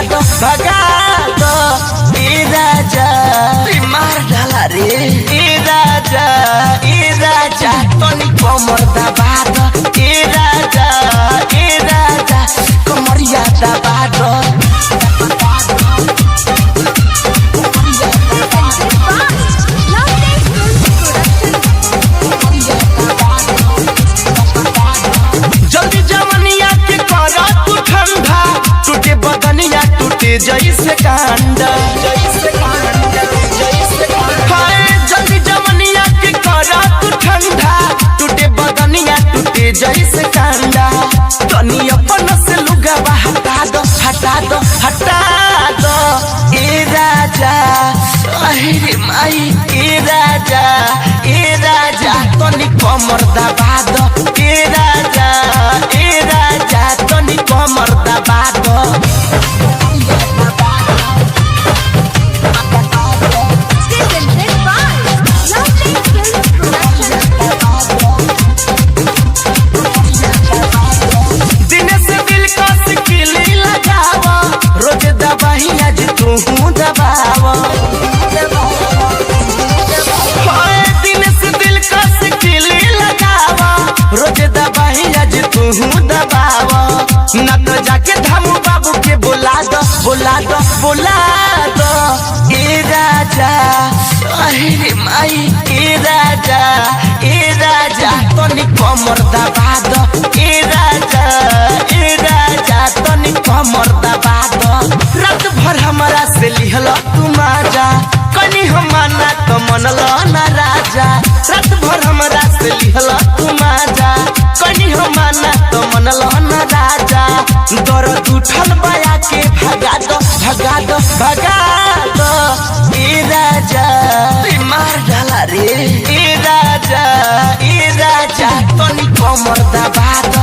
दो ए राजा मार डाला रे ए राजा तनी कमर दबा दो ए राजा कमरिया दबा दो। जल्दी जवनिया के करा तू ठंडा टूटे बदनिया टूटे जैसे कांड हाय जल्दी जवनिया के करा तू ठंडा टूटे बदनिया टूटे जैसे कांडा तनी अपन से लुगावा हटा दो ए राजा अरे माई ए राजा तनी कमर दबा दो ए राजा तनी कमर दबा दो। दिन से दिल को सिकिली लगावा रोज दबाही आज तू दबावा दिन से दिल को सिकिली लगावा रोज दबाही आज तू दबावा ना तो जाके धामू बाबू के बुला दो ए राजा अरे माई ए राजा तनी कमर दबा दो ए राजा तनी कमर दबा दो। रात भर हमारा से लिहल तू माजा कनी हमारा तो मनल ना राजा रात भर हमारा से लिहल तू माजा कनी हमारा तो मनल ना राजा दर्द उठल बया के भगा दो ए राजा मार डाला रे ए राजा तनी कमर दबा दो